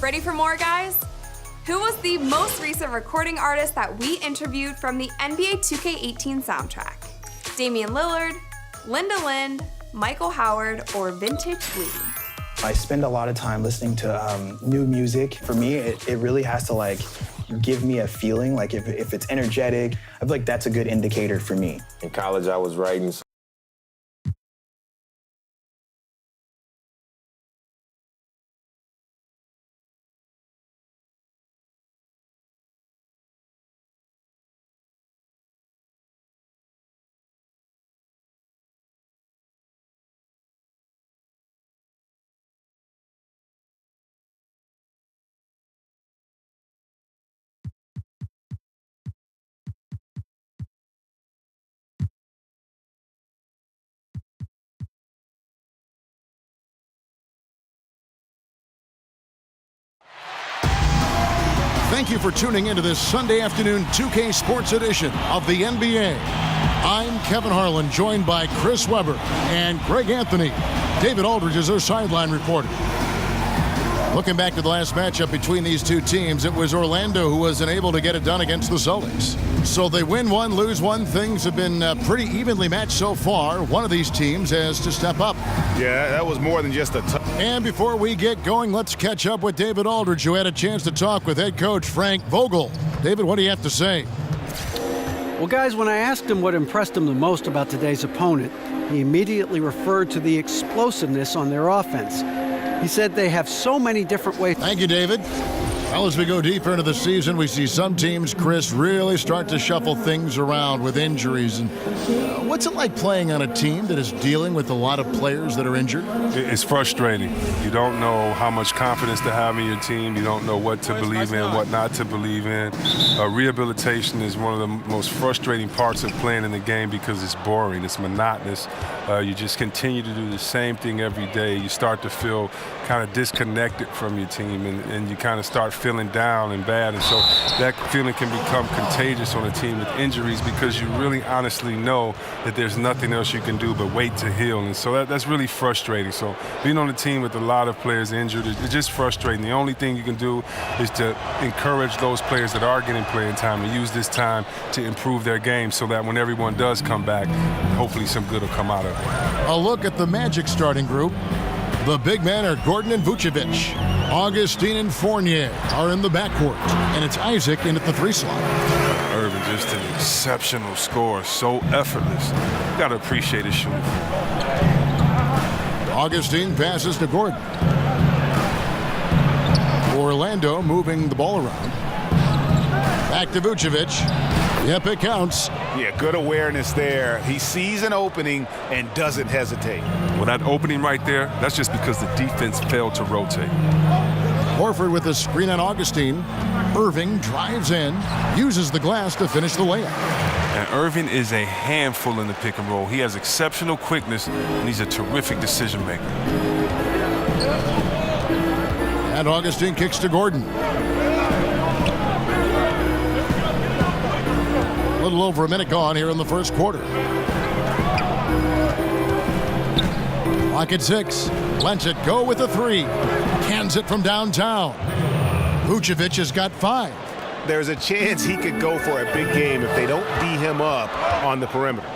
Ready for more, guys? Who was the most recent recording artist that we interviewed from the NBA 2K18 soundtrack? Damian Lillard, Linda Lind, Michael Howard, or Vintage Lee? I spend a lot of time listening to new music. For me, it really has to like give me a feeling, like if it's energetic, I feel like that's a good indicator for me. In college, I was writing Thank you for tuning into this Sunday afternoon 2K Sports edition of the NBA. I'm Kevin Harlan, joined by Chris Webber and Greg Anthony. David Aldridge is our sideline reporter. Looking back to the last matchup between these two teams, it was Orlando who was unable to get it done against the Celtics. So they win one, lose one. Things have been pretty evenly matched so far. One of these teams has to step up. Yeah, that was more than just a And before we get going, let's catch up with David Aldridge, who had a chance to talk with head coach Frank Vogel. David, what do you have to say? Well, guys, when I asked him what impressed him the most about today's opponent, he immediately referred to the explosiveness on their offense. He said they have so many different ways. Thank you, David. Well, as we go deeper into the season, we see some teams, Chris, really start to shuffle things around with injuries. And what's it like playing on a team that is dealing with a lot of players that are injured? It's frustrating. You don't know how much confidence to have in your team. You don't know what to believe in, what not to believe in. Rehabilitation is one of the most frustrating parts of playing in the game because it's boring. It's monotonous. You just continue to do the same thing every day. You start to feel kind of disconnected from your team, and you kind of start feeling down and bad. And so that feeling can become contagious on a team with injuries because you really honestly know that there's nothing else you can do but wait to heal. And so that's really frustrating. So being on a team with a lot of players injured, it's just frustrating. The only thing you can do is to encourage those players that are getting playing time to use this time to improve their game so that when everyone does come back, hopefully some good will come out of it. A look at the Magic starting group. The big men are Gordon and Vucevic. Augustine and Fournier are in the backcourt, and it's Isaac in at the 3 slot. Irvin, just an exceptional scorer, so effortless. You got to appreciate his shooting. Augustine passes to Gordon. Orlando moving the ball around. Back to Vucevic. Yep, it counts. Yeah, good awareness there. He sees an opening and doesn't hesitate. Well, that opening right there, that's just because the defense failed to rotate. Horford with a screen on Augustine. Irving drives in, uses the glass to finish the layup. And Irving is a handful in the pick and roll. He has exceptional quickness, and he's a terrific decision maker. And Augustine kicks to Gordon. A little over a minute gone here in the first quarter. Clock at 6. Lets it go with a 3. Cans it from downtown. Vucevic has got 5. There's a chance he could go for a big game if they don't D him up on the perimeter.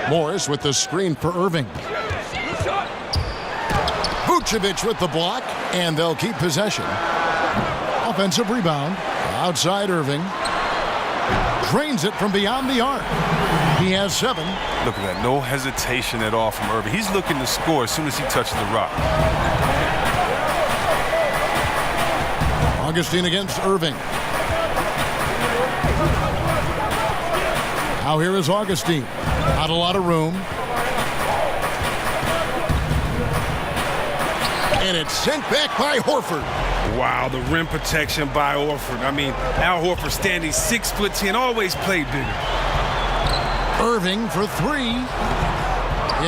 Morris with the screen for Irving. Vucevic with the block, and they'll keep possession. Offensive rebound. Outside Irving. Drains it from beyond the arc. He has 7. Look at that. No hesitation at all from Irving. He's looking to score as soon as he touches the rock. Augustine against Irving. Now here is Augustine. Not a lot of room. And it's sent back by Horford. Wow, the rim protection by Horford. I mean, Al Horford standing 6'10", always played bigger. Irving for 3.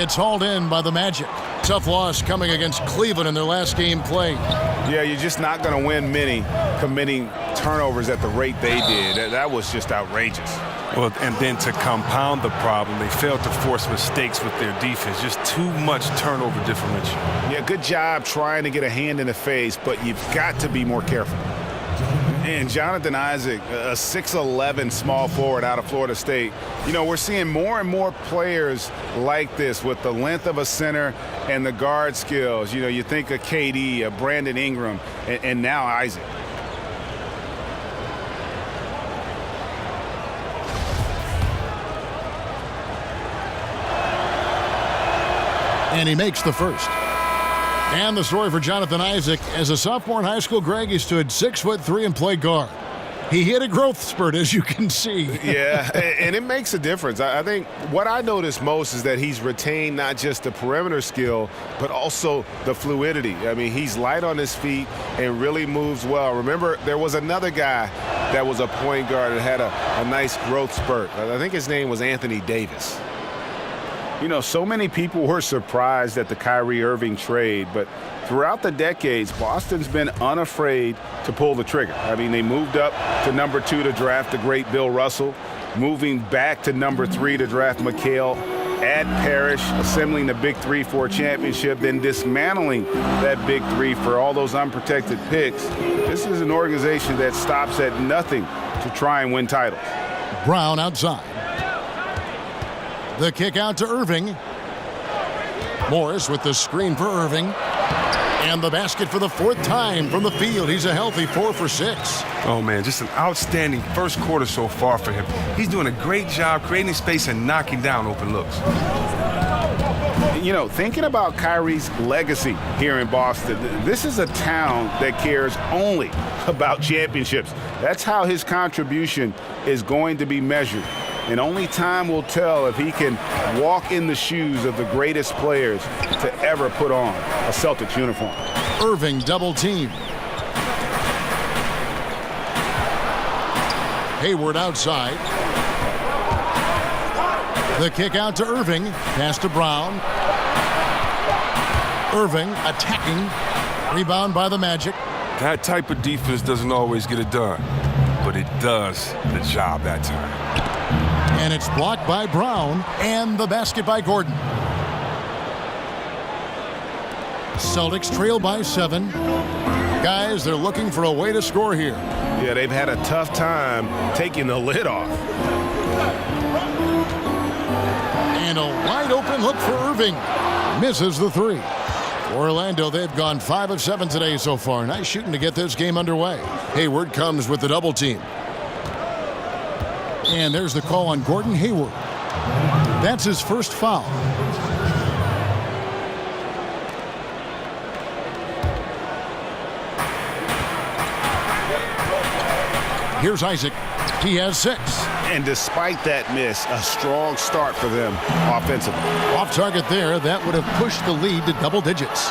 It's hauled in by the Magic. Tough loss coming against Cleveland in their last game played. Yeah, you're just not going to win many committing turnovers at the rate they did. That was just outrageous. Well, and then to compound the problem, they failed to force mistakes with their defense. Just too much turnover differential. Yeah, good job trying to get a hand in the face, but you've got to be more careful. And Jonathan Isaac, a 6'11" small forward out of Florida State. You know, we're seeing more and more players like this with the length of a center and the guard skills. You know, you think of KD, of Brandon Ingram, and now Isaac. And he makes the first. And the story for Jonathan Isaac, as a sophomore in high school, Greg, he stood 6'3" and played guard. He hit a growth spurt, as you can see. Yeah, and it makes a difference. I think what I notice most is that he's retained not just the perimeter skill, but also the fluidity. I mean, he's light on his feet and really moves well. Remember, there was another guy that was a point guard that had a nice growth spurt. I think his name was Anthony Davis. You know, so many people were surprised at the Kyrie Irving trade, but throughout the decades, Boston's been unafraid to pull the trigger. I mean, they moved up to number 2 to draft the great Bill Russell, moving back to number 3 to draft McHale, add Parrish, assembling the big 3 for a championship, then dismantling that big 3 for all those unprotected picks. This is an organization that stops at nothing to try and win titles. Brown outside. The kick out to Irving. Morris with the screen for Irving. And the basket for the 4th time from the field. He's a healthy 4 for 6. Oh, man, just an outstanding first quarter so far for him. He's doing a great job creating space and knocking down open looks. You know, thinking about Kyrie's legacy here in Boston, this is a town that cares only about championships. That's how his contribution is going to be measured. And only time will tell if he can walk in the shoes of the greatest players to ever put on a Celtics uniform. Irving double team. Hayward outside. The kick out to Irving. Pass to Brown. Irving attacking. Rebound by the Magic. That type of defense doesn't always get it done, but it does the job that time. And it's blocked by Brown, and the basket by Gordon. Celtics trail by 7. Guys, they're looking for a way to score here. Yeah, they've had a tough time taking the lid off. And a wide open look for Irving. Misses the 3. Orlando, they've gone 5 of 7 today so far. Nice shooting to get this game underway. Hayward comes with the double team. And there's the call on Gordon Hayward. That's his first foul. Here's Isaac. He has 6. And despite that miss, a strong start for them offensively. Off target there, that would have pushed the lead to double digits.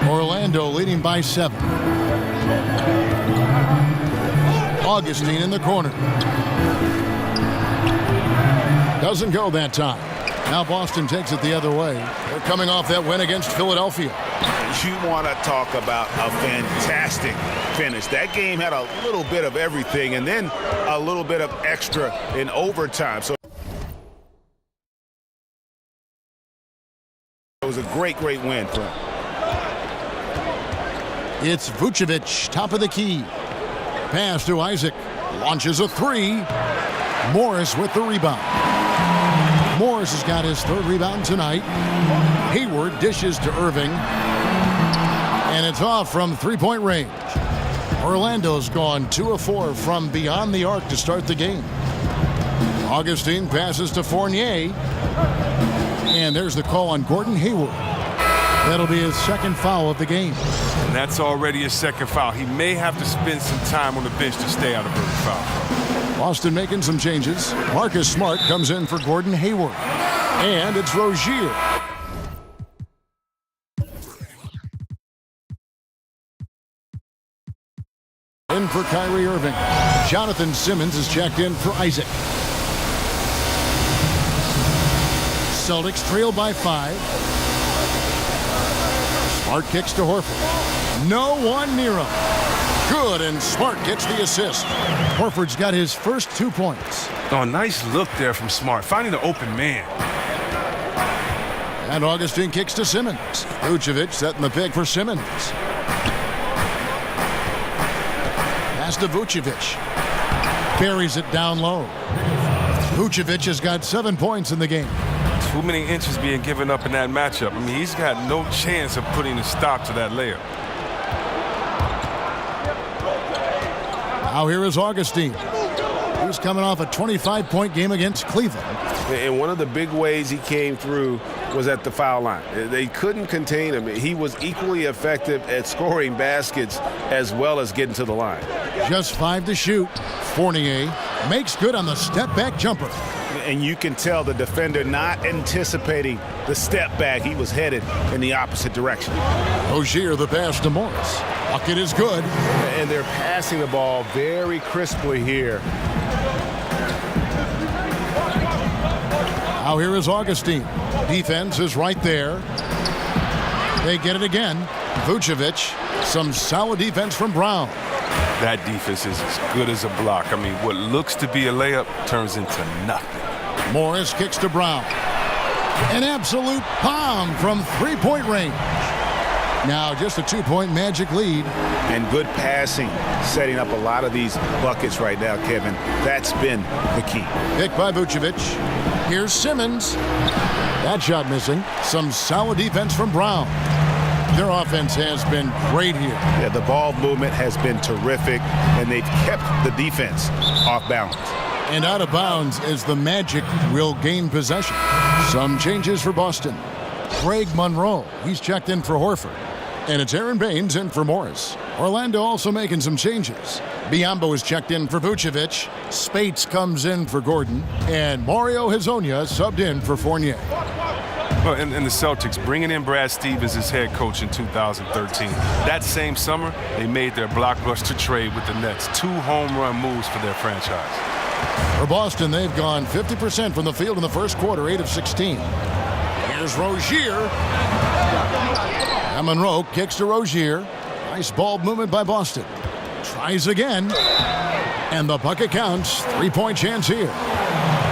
Orlando leading by 7. Augustine in the corner. Doesn't go that time. Now Boston takes it the other way. They're coming off that win against Philadelphia. You want to talk about a fantastic finish. That game had a little bit of everything and then a little bit of extra in overtime. So it was a great win for him. It's Vucevic, top of the key. Pass to Isaac. Launches a 3. Morris with the rebound. Morris has got his 3rd rebound tonight. Hayward dishes to Irving. And it's off from 3-point range. Orlando's gone 2 of 4 from beyond the arc to start the game. Augustine passes to Fournier. And there's the call on Gordon Hayward. That'll be his 2nd foul of the game. And that's already his 2nd foul. He may have to spend some time on the bench to stay out of early foul. Boston making some changes. Marcus Smart comes in for Gordon Hayward. And it's Rozier. In for Kyrie Irving. Jonathan Simmons is checked in for Isaac. Celtics trail by 5. Smart kicks to Horford. No one near him. Good, and Smart gets the assist. Horford's got his first 2 points. Oh, nice look there from Smart, finding the open man. And Augustine kicks to Simmons. Vucevic setting the pick for Simmons. Pass to Vucevic. Buries it down low. Vucevic has got 7 points in the game. Too many inches being given up in that matchup. I mean, he's got no chance of putting a stop to that layup. Now here is Augustine. He's coming off a 25-point game against Cleveland. And one of the big ways he came through was at the foul line. They couldn't contain him. He was equally effective at scoring baskets as well as getting to the line. Just 5 to shoot. Fournier makes good on the step-back jumper. And you can tell the defender not anticipating the step back. He was headed in the opposite direction. Rozier the pass to Morris. Bucket is good. And they're passing the ball very crisply here. Now here is Augustine. Defense is right there. They get it again. Vucevic. Some solid defense from Brown. That defense is as good as a block. I mean, what looks to be a layup turns into nothing. Morris kicks to Brown. An absolute bomb from 3-point range. Now just a 2-point Magic lead. And good passing, setting up a lot of these buckets right now, Kevin. That's been the key. Pick by Vucevic. Here's Simmons. That shot missing. Some solid defense from Brown. Their offense has been great here. Yeah, the ball movement has been terrific, and they've kept the defense off balance. And out of bounds as the Magic will gain possession. Some changes for Boston. Greg Monroe, he's checked in for Horford. And it's Aaron Baines in for Morris. Orlando also making some changes. Biyombo is checked in for Vucevic. Spates comes in for Gordon. And Mario Hezonja subbed in for Fournier. Well, and the Celtics bringing in Brad Stevens as head coach in 2013. That same summer, they made their blockbuster trade with the Nets. 2 home run moves for their franchise. For Boston, they've gone 50% from the field in the first quarter, 8 of 16. Here's Rozier. And Monroe kicks to Rozier. Nice ball movement by Boston. Tries again. And the bucket counts. 3-point chance here.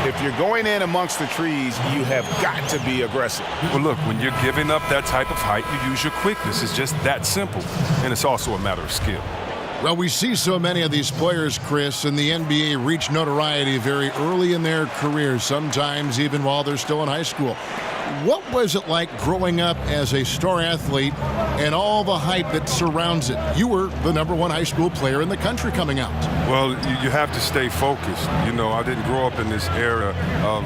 If you're going in amongst the trees, you have got to be aggressive. Well, look, when you're giving up that type of height, you use your quickness. It's just that simple. And it's also a matter of skill. Well, we see so many of these players, Chris, in the NBA reach notoriety very early in their careers, sometimes even while they're still in high school. What was it like growing up as a star athlete and all the hype that surrounds it? You were the #1 high school player in the country coming out. Well, you have to stay focused. You know, I didn't grow up in this era of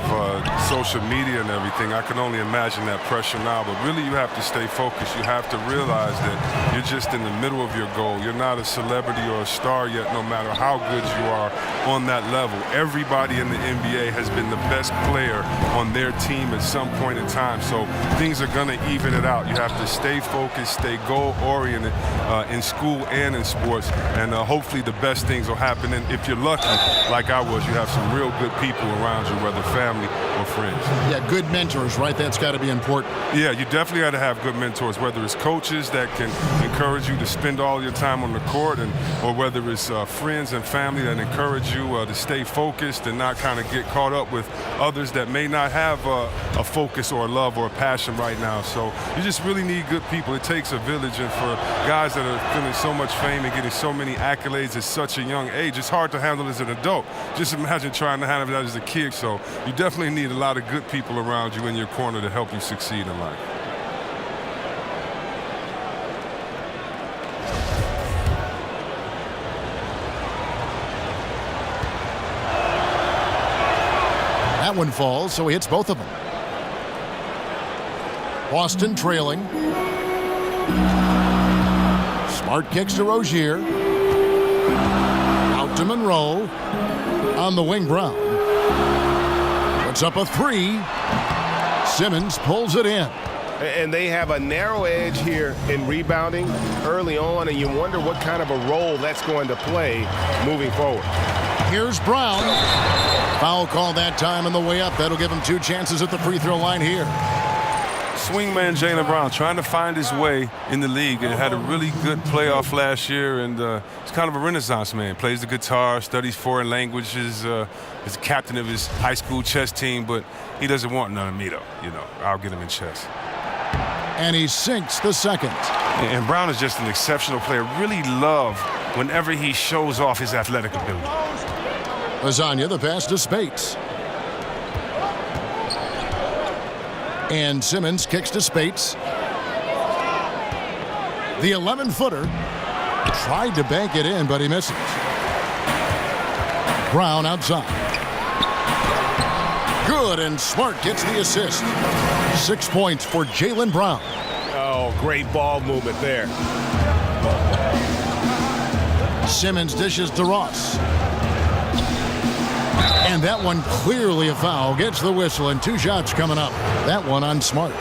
social media and everything. I can only imagine that pressure now, but really you have to stay focused. You have to realize that you're just in the middle of your goal. You're not a celebrity or a star yet, no matter how good you are on that level. Everybody in the NBA has been the best player on their team at some point in time, so things are going to even it out. You have to stay focused, stay goal-oriented in school and in sports, and hopefully the best things will happen. And if you're lucky, like I was, you have some real good people around you, whether family or friends. Yeah, good mentors, right? That's got to be important. Yeah, you definitely got to have good mentors, whether it's coaches that can encourage you to spend all your time on the court, or whether it's friends and family that encourage you to stay focused and not kind of get caught up with others that may not have a focus or a love or a passion right now. So you just really need good people. It takes a village, and for guys that are feeling so much fame and getting so many accolades at such a young age, it's hard to handle as an adult. Just imagine trying to handle that as a kid. So you definitely need a lot of good people around you in your corner to help you succeed in life. That one falls, so he hits both of them. Boston trailing. Smart kicks to Rozier. Out to Monroe. On the wing, Brown. Puts up a 3. Simmons pulls it in. And they have a narrow edge here in rebounding early on, and you wonder what kind of a role that's going to play moving forward. Here's Brown. Foul call that time on the way up. That'll give him 2 chances at the free throw line here. Swingman Jaylen Brown trying to find his way in the league, and had a really good playoff last year, and he's kind of a renaissance man. Plays the guitar, studies foreign languages, is the captain of his high school chess team, but he doesn't want none of me though. You know, I'll get him in chess. And he sinks the second. And Brown is just an exceptional player. Really love whenever he shows off his athletic ability. Lasagna, the pass to Spates. And Simmons kicks to Spates. The 11-footer tried to bank it in, but he misses. Brown outside. Good, and Smart gets the assist. 6 points for Jaylen Brown. Oh, great ball movement there. Simmons dishes to Ross. And that one clearly a foul. Gets the whistle, and 2 shots coming up. That one on Smart.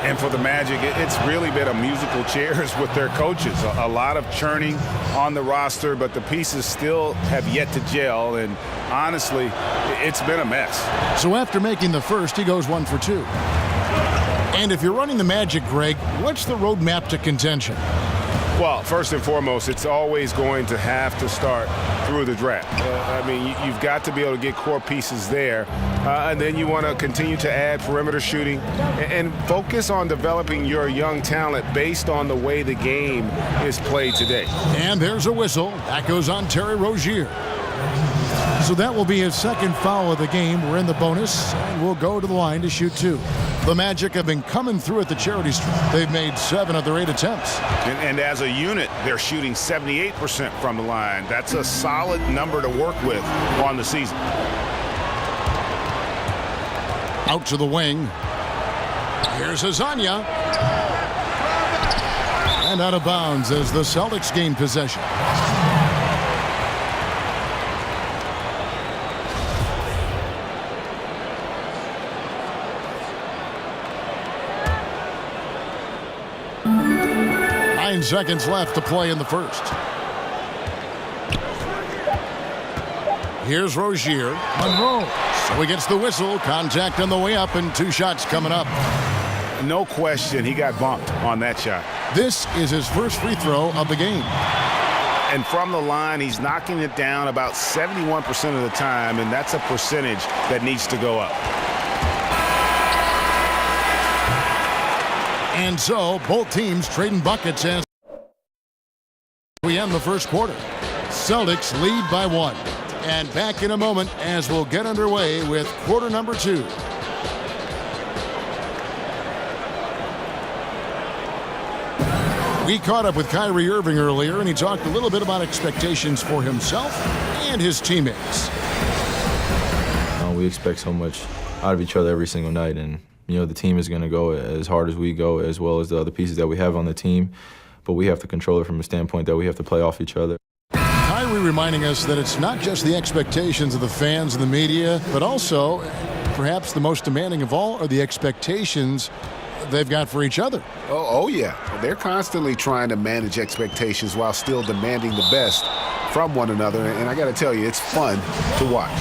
And for the Magic, it's really been a musical chairs with their coaches. A lot of churning on the roster, but the pieces still have yet to gel. And honestly, it's been a mess. So after making the first, he goes 1 for 2. And if you're running the Magic, Greg, what's the roadmap to contention? Well, first and foremost, it's always going to have to start through the draft. I mean, you've got to be able to get core pieces there. And then you want to continue to add perimeter shooting and focus on developing your young talent based on the way the game is played today. And there's a whistle. That goes on Terry Rozier. So that will be his second foul of the game. We're in the bonus, and we'll go to the line to shoot 2. The Magic have been coming through at the charity stripe. They've made 7 of their 8 attempts. And as a unit, they're shooting 78% from the line. That's a solid number to work with on the season. Out to the wing. Here's Hezonja. And out of bounds as the Celtics gain possession. Nine seconds left to play in the first. Here's Rozier. Monroe. So he gets the whistle. Contact on the way up, and 2 shots coming up. No question, he got bumped on that shot. This is his first free throw of the game. And from the line, he's knocking it down about 71% of the time, and that's a percentage that needs to go up. And so both teams trading buckets as we end the first quarter. Celtics lead by 1. And back in a moment as we'll get underway with quarter number 2. We caught up with Kyrie Irving earlier, and he talked a little bit about expectations for himself and his teammates. We expect so much out of each other every single night, and the team is going to go as hard as we go, as well as the other pieces that we have on the team. But we have to control it from a standpoint that we have to play off each other. Kyrie reminding us that it's not just the expectations of the fans and the media, but also, perhaps the most demanding of all, are the expectations they've got for each other. Oh yeah. They're constantly trying to manage expectations while still demanding the best from one another. And I got to tell you, it's fun to watch.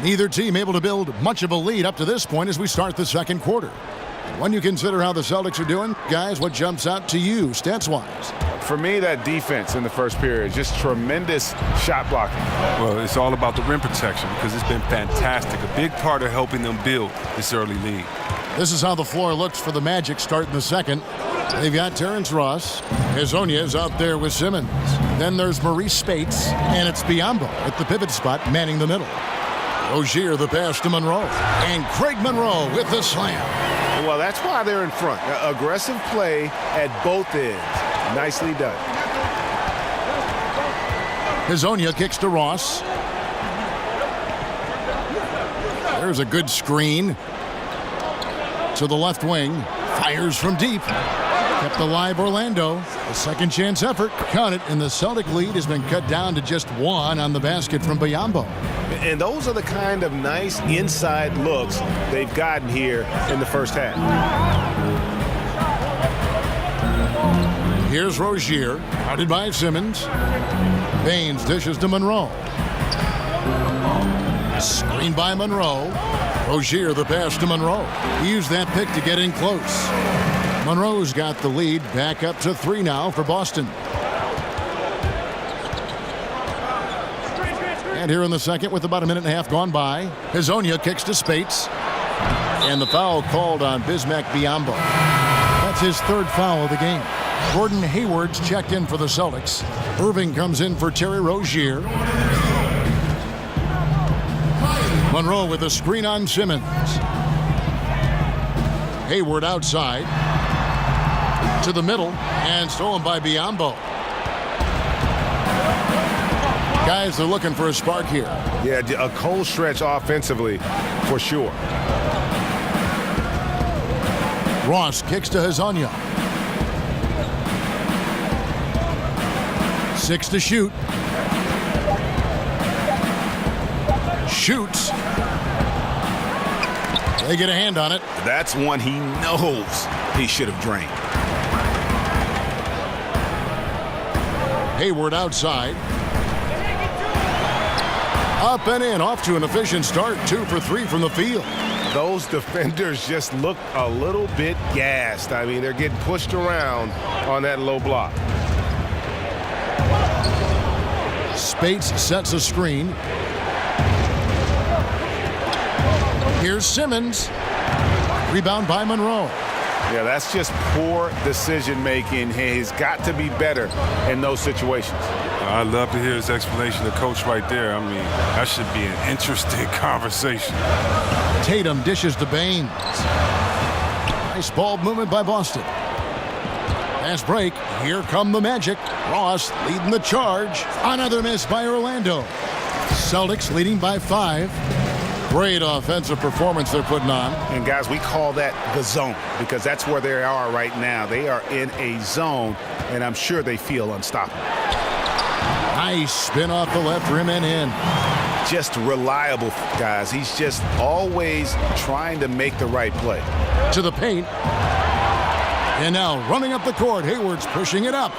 Neither team able to build much of a lead up to this point as we start the second quarter. When you consider how the Celtics are doing, guys, what jumps out to you stats-wise? For me, that defense in the first period, just tremendous shot blocking. Well, it's all about the rim protection because it's been fantastic. A big part of helping them build this early lead. This is how the floor looks for the Magic starting the second. They've got Terrence Ross. Hezonja is out there with Simmons. Then there's Maurice Spates, and it's Biyombo at the pivot spot manning the middle. Rozier the pass to Monroe. And Craig Monroe with the slam. Well, that's why they're in front. Aggressive play at both ends. Nicely done. Hezonja kicks to Ross. There's a good screen. To the left wing. Fires from deep. Kept alive Orlando. A second chance effort. Count it, and the Celtic lead has been cut down to just 1 on the basket from Biyombo. And those are the kind of nice inside looks they've gotten here in the first half. Here's Rozier, guarded by Simmons. Baines dishes to Monroe. Screen by Monroe. Rozier the pass to Monroe. He used that pick to get in close. Monroe's got the lead back up to 3 now for Boston. And here in the second with about a minute and a half gone by, Hezonja kicks to Spates. And the foul called on Bismack Biyombo. That's his 3rd foul of the game. Gordon Hayward's checked in for the Celtics. Irving comes in for Terry Rozier. Monroe with a screen on Simmons. Hayward outside. To the middle and stolen by Biyombo. Guys, they're looking for a spark here. Yeah, a cold stretch offensively for sure. Ross kicks to Hezonja. 6 to shoot. Shoots. They get a hand on it. That's one he knows he should have drained. Hayward outside. Up and in, off to an efficient start. 2 for 3 from the field. Those defenders just look a little bit gassed. I mean, they're getting pushed around on that low block. Spates sets a screen. Here's Simmons. Rebound by Monroe. Yeah, that's just poor decision making. He's got to be better in those situations. I'd love to hear his explanation. The coach right there, I mean, that should be an interesting conversation. Tatum dishes to Baines. Nice ball movement by Boston. Fast break. Here come the Magic. Ross leading the charge. Another miss by Orlando. Celtics leading by 5. Great offensive performance they're putting on. And guys, we call that the zone because that's where they are right now. They are in a zone, and I'm sure they feel unstoppable. Nice spin off the left rim and in. Just reliable, guys. He's just always trying to make the right play. To the paint. And now running up the court, Hayward's pushing it up.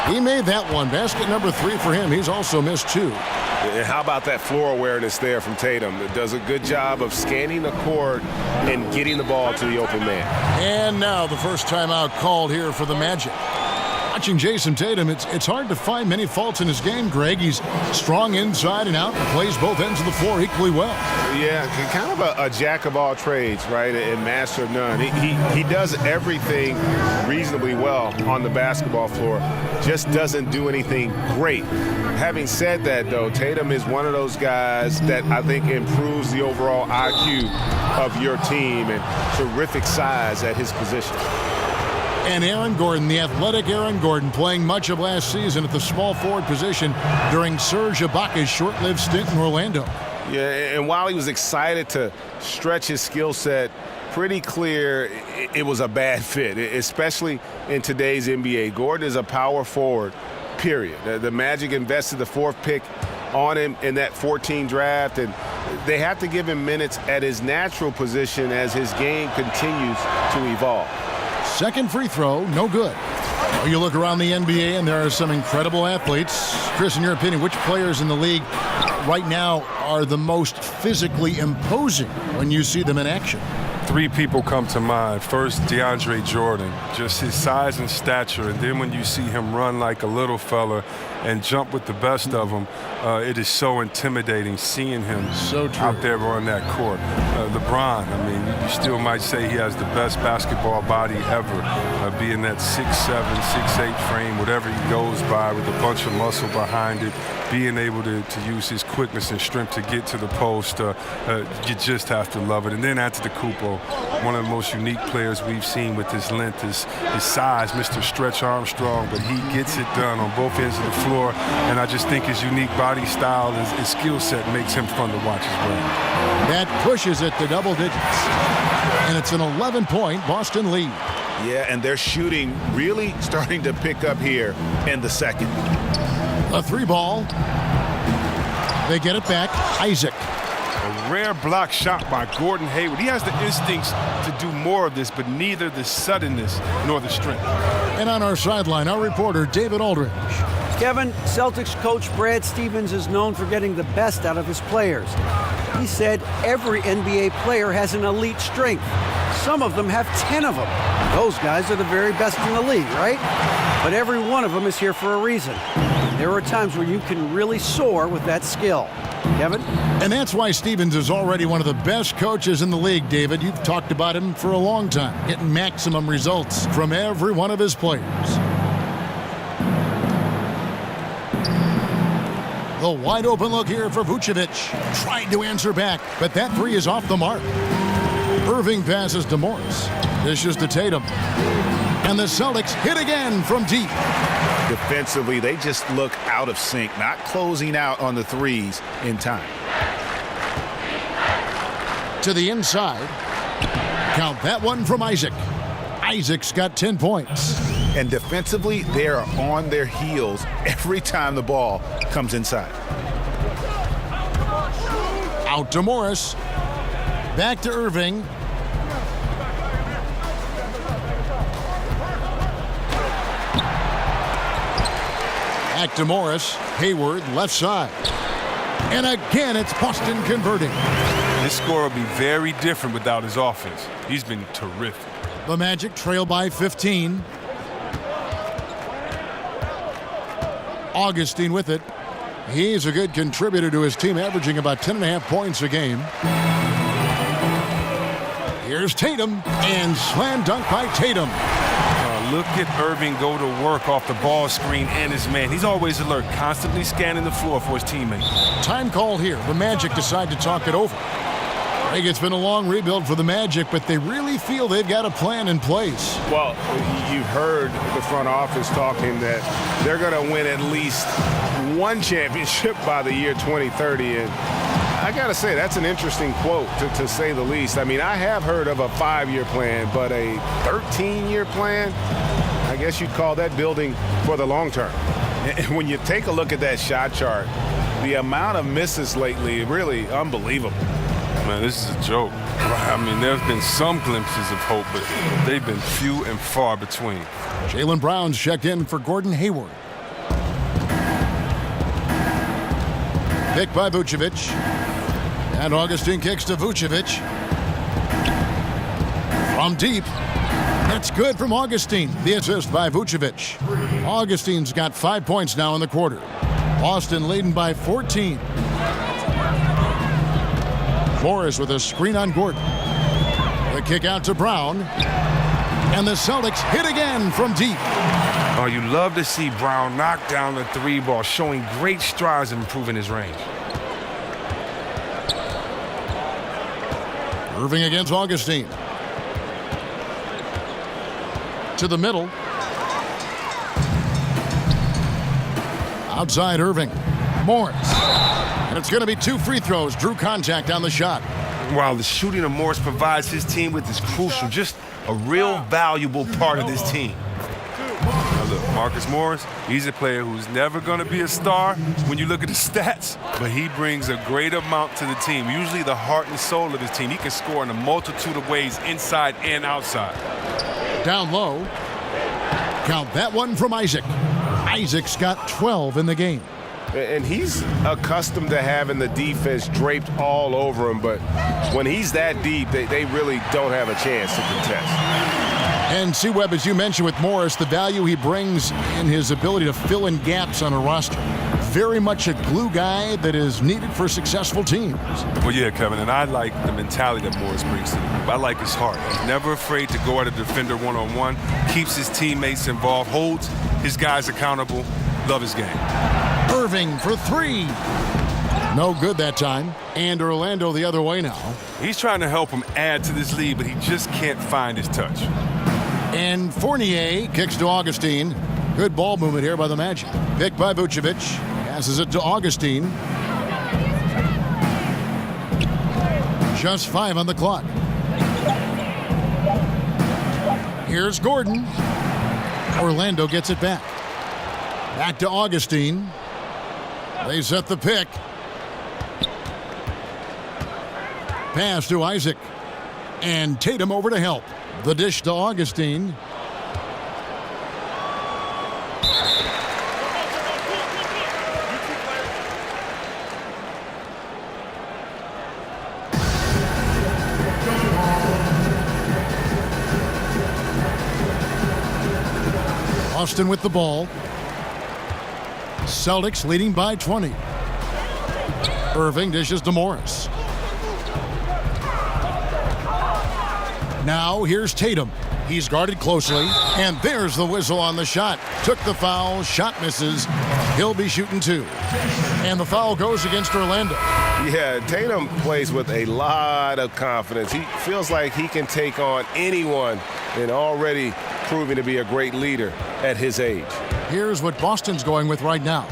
He made that one. Basket number 3 for him. He's also missed 2. And how about that floor awareness there from Tatum? It does a good job of scanning the court and getting the ball to the open man. And now the first timeout called here for the Magic. Watching Jason Tatum, it's hard to find many faults in his game, Greg. He's strong inside and out and plays both ends of the floor equally well. Yeah, kind of a jack of all trades, right, and master of none. He does everything reasonably well on the basketball floor, just doesn't do anything great. Having said that, though, Tatum is one of those guys that I think improves the overall IQ of your team and terrific size at his position. And Aaron Gordon, the athletic Aaron Gordon, playing much of last season at the small forward position during Serge Ibaka's short-lived stint in Orlando. Yeah, and while he was excited to stretch his skill set, pretty clear it was a bad fit, especially in today's NBA. Gordon is a power forward, period. The Magic invested the 4th pick on him in that 14 draft, and they have to give him minutes at his natural position as his game continues to evolve. Second free throw, no good. Well, you look around the NBA, and there are some incredible athletes. Chris, in your opinion, which players in the league right now are the most physically imposing when you see them in action? 3 people come to mind. First, DeAndre Jordan, just his size and stature. And then when you see him run like a little fella and jump with the best of them, it is so intimidating seeing him out there on that court. LeBron, I mean, you still might say he has the best basketball body ever, being that 6'7", 6'8" frame, whatever he goes by with a bunch of muscle behind it, being able to use his quickness and strength to get to the post. You just have to love it. And then Antetokounmpo, one of the most unique players we've seen with his length, his size, Mr. Stretch Armstrong, but he gets it done on both ends of the floor, and I just think his unique body style, his skill set makes him fun to watch as well. That pushes it to double digits, and it's an 11-point Boston lead. Yeah, and their shooting really starting to pick up here in the second. A 3-ball. They get it back. Isaac. A rare block shot by Gordon Hayward. He has the instincts to do more of this, but neither the suddenness nor the strength. And on our sideline, our reporter, David Aldridge. Kevin, Celtics coach Brad Stevens is known for getting the best out of his players. He said every NBA player has an elite strength. Some of them have 10 of them. Those guys are the very best in the league, right? But every one of them is here for a reason. There are times where you can really soar with that skill. Kevin? And that's why Stevens is already one of the best coaches in the league, David. You've talked about him for a long time, getting maximum results from every one of his players. The wide open look here for Vucevic. Tried to answer back, but that 3 is off the mark. Irving passes to Morris. Dishes to Tatum. And the Celtics hit again from deep. Defensively, they just look out of sync, not closing out on the threes in time. To the inside. Count that one from Isaac. Isaac's got 10 points. And defensively, they are on their heels every time the ball comes inside. Out to Morris. Back to Irving. Back to Morris. Hayward, left side. And again, it's Boston converting. This score will be very different without his offense. He's been terrific. The Magic trail by 15. Augustine with it. He's a good contributor to his team, averaging about 10.5 points a game. Here's Tatum, and slam dunk by Tatum. Look at Irving go to work off the ball screen and his man. He's always alert, constantly scanning the floor for his teammates. Time call here. The Magic decide to talk it over. Greg, it's been a long rebuild for the Magic, but they really feel they've got a plan in place. Well, you've heard the front office talking that they're going to win at least one championship by the year 2030. And I got to say, that's an interesting quote, to say the least. I mean, I have heard of a 5-year plan, but a 13-year plan, I guess you'd call that building for the long term. And when you take a look at that shot chart, the amount of misses lately, really unbelievable. Man, this is a joke. I mean, there's been some glimpses of hope, but they've been few and far between. Jaylen Brown's checked in for Gordon Hayward. Picked by Vucevic. And Augustine kicks to Vucevic. From deep. That's good from Augustine. The assist by Vucevic. Augustine's got 5 points now in the quarter. Boston leading by 14. Morris with a screen on Gordon. The kick out to Brown. And the Celtics hit again from deep. Oh, you love to see Brown knock down the 3-ball, showing great strides in improving his range. Irving against Augustine. To the middle. Outside Irving. Morris. And it's going to be 2 free throws. Drew contact on the shot. While the shooting of Morris provides his team with is crucial, just a real valuable part of this team. Now look, Marcus Morris, he's a player who's never going to be a star when you look at his stats, but he brings a great amount to the team, usually the heart and soul of his team. He can score in a multitude of ways, inside and outside. Down low. Count that one from Isaac. Isaac's got 12 in the game. And he's accustomed to having the defense draped all over him, but when he's that deep, they really don't have a chance to contest. And C-Webb, as you mentioned with Morris, the value he brings in his ability to fill in gaps on a roster. Very much a glue guy that is needed for successful teams. Well, yeah, Kevin, and I like the mentality that Morris brings to the group. I like his heart. He's never afraid to go at a defender one-on-one, keeps his teammates involved, holds his guys accountable. Love his game. Irving for 3. No good that time. And Orlando the other way now. He's trying to help him add to this lead, but he just can't find his touch. And Fournier kicks to Augustine. Good ball movement here by the Magic. Picked by Vucevic. Passes it to Augustine. Just 5 on the clock. Here's Gordon. Orlando gets it back. Back to Augustine. They set the pick. Pass to Isaac. And Tatum over to help. The dish to Augustine. Austin with the ball. Celtics leading by 20. Irving dishes to Morris. Now here's Tatum. He's guarded closely, and there's the whistle on the shot. Took the foul, shot misses. He'll be shooting 2. And the foul goes against Orlando. Yeah, Tatum plays with a lot of confidence. He feels like he can take on anyone and already proving to be a great leader at his age. Here's what Boston's going with right now.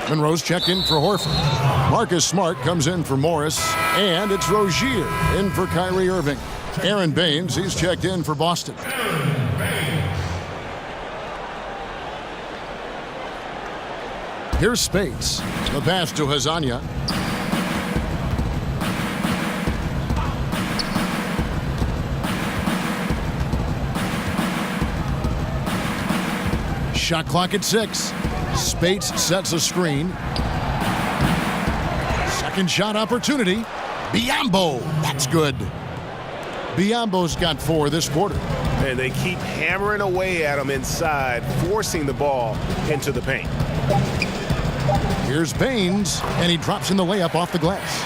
Monroe's checked in for Horford. Marcus Smart comes in for Morris, and it's Rozier in for Kyrie Irving. Aaron Baines, he's checked in for Boston. Here's Spates. The pass to Hazanya. Shot clock at 6. Spates sets a screen. Second shot opportunity. Biyombo. That's good. Biyombo's got 4 this quarter. And they keep hammering away at him inside, forcing the ball into the paint. Here's Baines, and he drops in the layup off the glass.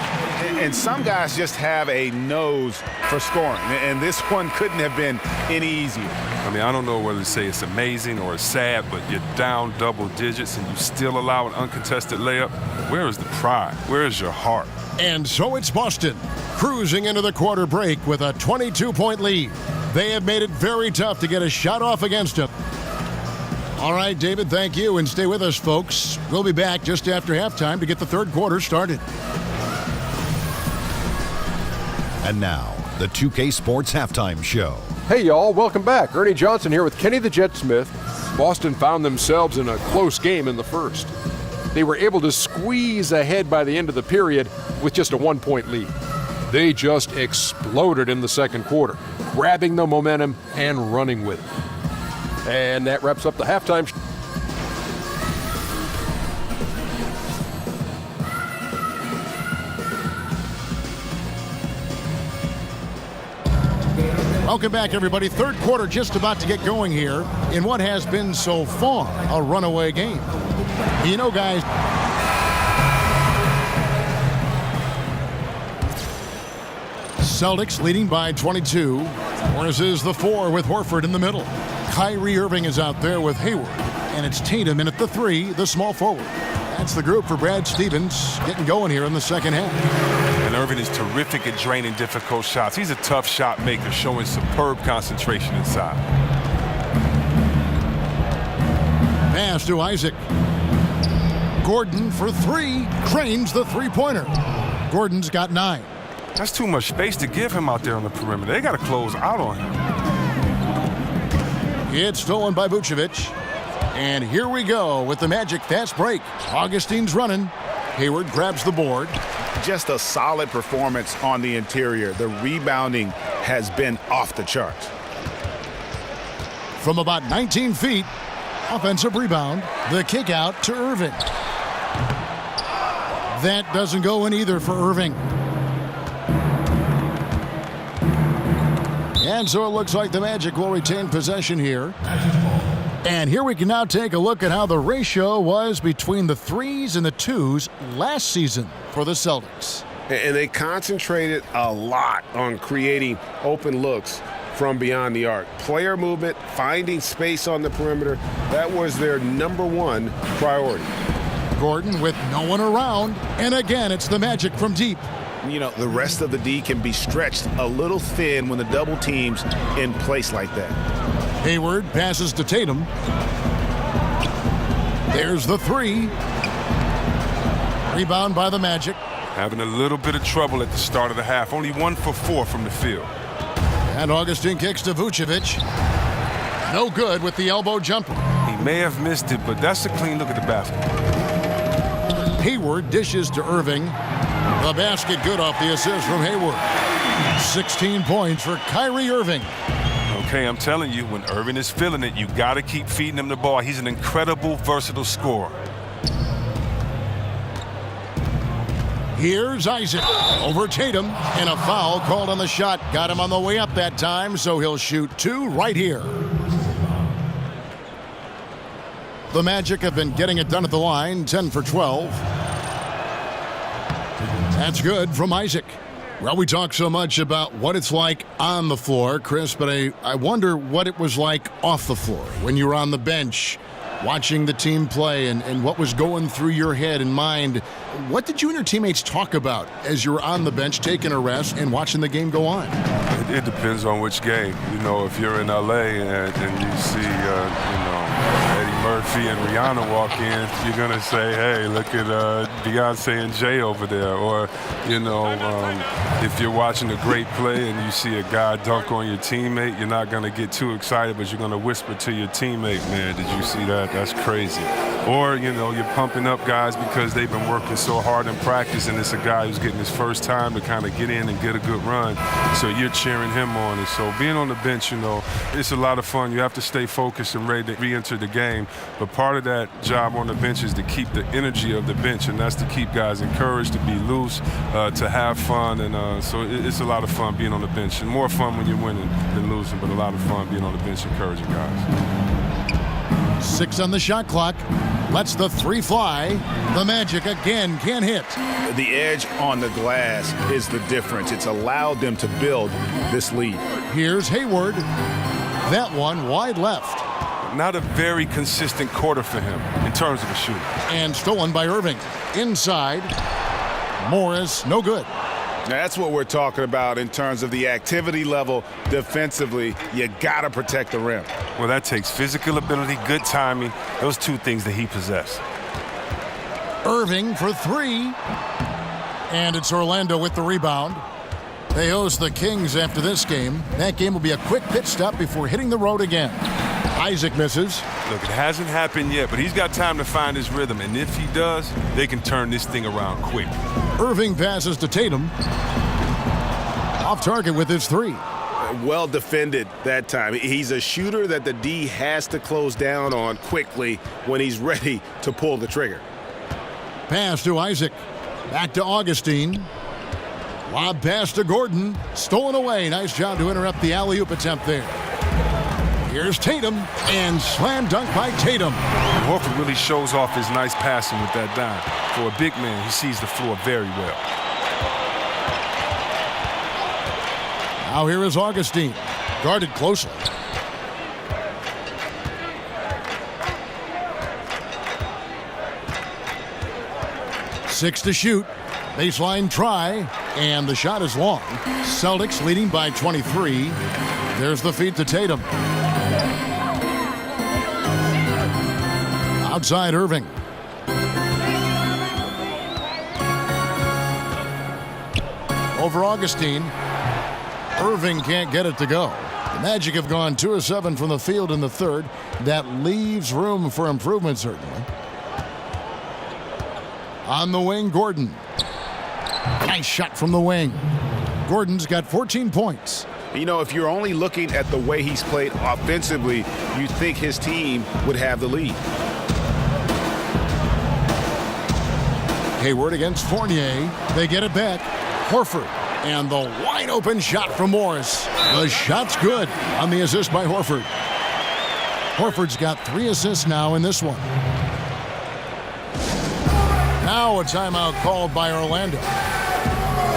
And some guys just have a nose for scoring, and this one couldn't have been any easier. I mean, I don't know whether to say it's amazing or it's sad, but you're down double digits and you still allow an uncontested layup. Where is the pride? Where is your heart? And so it's Boston, cruising into the quarter break with a 22-point lead. They have made it very tough to get a shot off against them. All right, David, thank you, and stay with us, folks. We'll be back just after halftime to get the third quarter started. And now, the 2K Sports Halftime Show. Hey, y'all, welcome back. Ernie Johnson here with Kenny the Jet Smith. Boston found themselves in a close game in the first. They were able to squeeze ahead by the end of the period with just a 1-point lead. They just exploded in the second quarter, grabbing the momentum and running with it. And that wraps up the halftime show. Welcome back, everybody. Third quarter just about to get going here in what has been so far a runaway game. You know, guys, Celtics leading by 22. Warriors is the 4 with Horford in the middle. Kyrie Irving is out there with Hayward. And it's Tatum in at the 3, the small forward. That's the group for Brad Stevens getting going here in the second half. And Irving is terrific at draining difficult shots. He's a tough shot maker, showing superb concentration inside. Pass to Isaac. Gordon for 3, cranes the three-pointer. Gordon's got 9. That's too much space to give him out there on the perimeter. They got to close out on him. It's stolen by Vucevic. And here we go with the Magic fast break. Augustine's running. Hayward grabs the board. Just a solid performance on the interior. The rebounding has been off the charts. From about 19 feet, offensive rebound. The kick out to Irving. That doesn't go in either for Irving. And so it looks like the Magic will retain possession here. And here we can now take a look at how the ratio was between the 3s and the 2s last season for the Celtics. And they concentrated a lot on creating open looks from beyond the arc. Player movement, finding space on the perimeter, that was their #1 priority. Gordon with no one around. And again, it's the Magic from deep. You know, the rest of the D can be stretched a little thin when the double team's in place like that. Hayward passes to Tatum. There's the 3. Rebound by the Magic. Having a little bit of trouble at the start of the half. Only 1 for 4 from the field. And Augustine kicks to Vucevic. No good with the elbow jumper. He may have missed it, but that's a clean look at the basket. Hayward dishes to Irving. The basket good off the assist from Hayward. 16 points for Kyrie Irving. Okay, I'm telling you, when Irving is feeling it, you got to keep feeding him the ball. He's an incredible, versatile scorer. Here's Isaac over Tatum, and a foul called on the shot. Got him on the way up that time, so he'll shoot 2 right here. The Magic have been getting it done at the line, 10 for 12. That's good from Isaac. Well, we talk so much about what it's like on the floor, Chris, but I wonder what it was like off the floor when you were on the bench watching the team play and what was going through your head and mind. What did you and your teammates talk about as you were on the bench taking a rest and watching the game go on? It depends on which game. You know, if you're in L.A. and you see, Eddie Murphy and Rihanna walk in, you're going to say, hey, look at Beyonce and Jay over there. Or, if you're watching a great play and you see a guy dunk on your teammate, you're not going to get too excited, but you're going to whisper to your teammate, man, did you see that? That's crazy. Or, you're pumping up guys because they've been working so hard in practice, and it's a guy who's getting his first time to kind of get in and get a good run. So you're cheering him on. And so being on the bench, it's a lot of fun. You have to stay focused and ready to re-enter the game. But part of that job on the bench is to keep the energy of the bench, and that's to keep guys encouraged, to be loose, to have fun. And so it's a lot of fun being on the bench. And more fun when you're winning than losing, but a lot of fun being on the bench encouraging guys. 6 on the shot clock. Lets the three fly. The Magic again can't hit. The edge on the glass is the difference. It's allowed them to build this lead. Here's Hayward. That one wide left. Not a very consistent quarter for him in terms of a shooter. And stolen by Irving. Inside. Morris, no good. That's what we're talking about in terms of the activity level defensively. You got to protect the rim. Well, that takes physical ability, good timing, those two things that he possesses. Irving for three. And it's Orlando with the rebound. They host the Kings after this game. That game will be a quick pit stop before hitting the road again. Isaac misses. Look, it hasn't happened yet, but he's got time to find his rhythm. And if he does, they can turn this thing around quick. Irving passes to Tatum. Off target with his three. Well defended that time. He's a shooter that the D has to close down on quickly when he's ready to pull the trigger. Pass to Isaac. Back to Augustine. Lob pass to Gordon. Stolen away. Nice job to interrupt the alley-oop attempt there. Here's Tatum, and slam dunk by Tatum. And Horford really shows off his nice passing with that dime. For a big man, he sees the floor very well. Now here is Augustine, guarded closely. Six to shoot. Baseline try, and the shot is long. Celtics leading by 23. There's the feed to Tatum. Outside Irving. Over Augustine. Irving can't get it to go. The Magic have gone 2 of 7 from the field in the third. That leaves room for improvement, certainly. On the wing, Gordon. Nice shot from the wing. Gordon's got 14 points. You know, if you're only looking at the way he's played offensively, you think his team would have the lead. Hayward against Fournier. They get it back. Horford. And the wide open shot from Morris. The shot's good on the assist by Horford. Horford's got 3 assists now in this one. Now a timeout called by Orlando.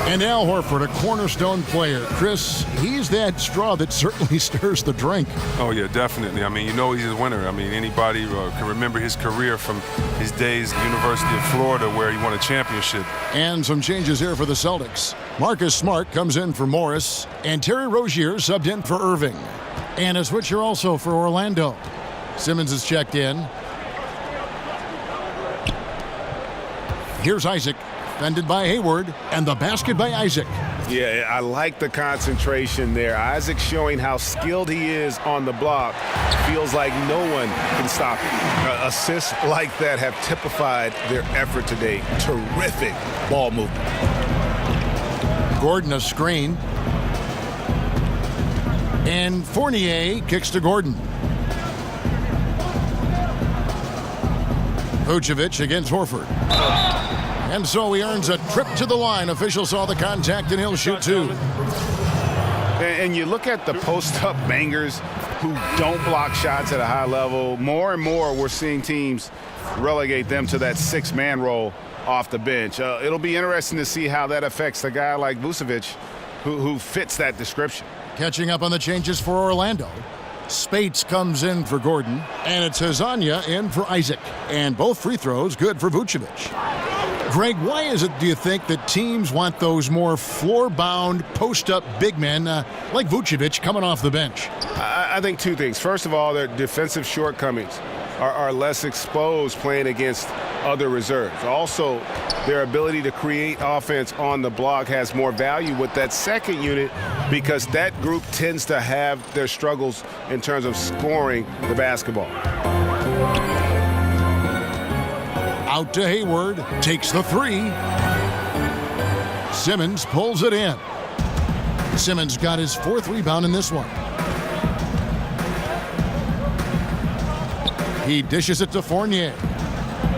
And Al Horford, a cornerstone player. Chris, he's that straw that certainly stirs the drink. Oh, yeah, definitely. I mean, you know he's a winner. I mean, anybody can remember his career from his days at the University of Florida where he won a championship. And some changes here for the Celtics. Marcus Smart comes in for Morris, and Terry Rozier subbed in for Irving. And a switcher also for Orlando. Simmons is checked in. Here's Isaac. Defended by Hayward, and the basket by Isaac. Yeah, I like the concentration there. Isaac showing how skilled he is on the block. Feels like no one can stop him. Assists like that have typified their effort today. Terrific ball movement. Gordon a screen. And Fournier kicks to Gordon. Vucevic against Horford. And so he earns a trip to the line. Official saw the contact, and he'll shoot 2. And you look at the post-up bangers who don't block shots at a high level. More and more we're seeing teams relegate them to that 6-man role off the bench. It'll be interesting to see how that affects a guy like Vucevic who fits that description. Catching up on the changes for Orlando. Spates comes in for Gordon, and it's Hezonja in for Isaac. And both free throws good for Vucevic. Greg, why is it, do you think, that teams want those more floor-bound, post-up big men like Vucevic coming off the bench? I think 2 things. First of all, their defensive shortcomings are less exposed playing against other reserves. Also, their ability to create offense on the block has more value with that second unit because that group tends to have their struggles in terms of scoring the basketball. Out to Hayward, takes the 3. Simmons pulls it in. Simmons got his 4th rebound in this one. He dishes it to Fournier.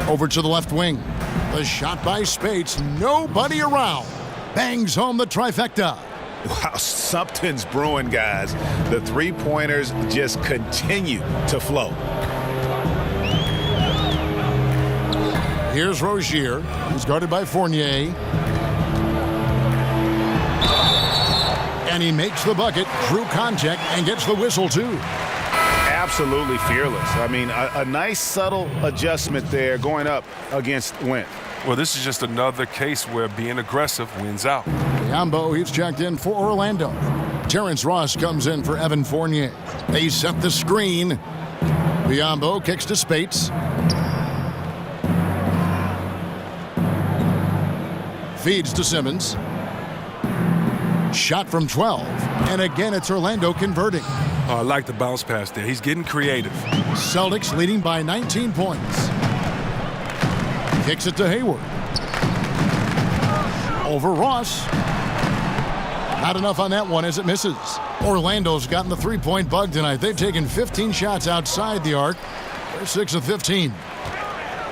Over to the left wing. The shot by Spates, nobody around. Bangs home the trifecta. Wow, something's brewing, guys. The 3-pointers just continue to flow. Here's Rozier. He's guarded by Fournier. And he makes the bucket, drew contact, and gets the whistle, too. Absolutely fearless. I mean, a nice subtle adjustment there going up against Wentz. Well, this is just another case where being aggressive wins out. Biombo, he's checked in for Orlando. Terrence Ross comes in for Evan Fournier. They set the screen. Biombo kicks to Spates. Feeds to Simmons. Shot from 12. And again, it's Orlando converting. I like the bounce pass there. He's getting creative. Celtics leading by 19 points. Kicks it to Hayward. Over Ross. Not enough on that one as it misses. Orlando's gotten the three-point bug tonight. They've taken 15 shots outside the arc. They're 6 of 15.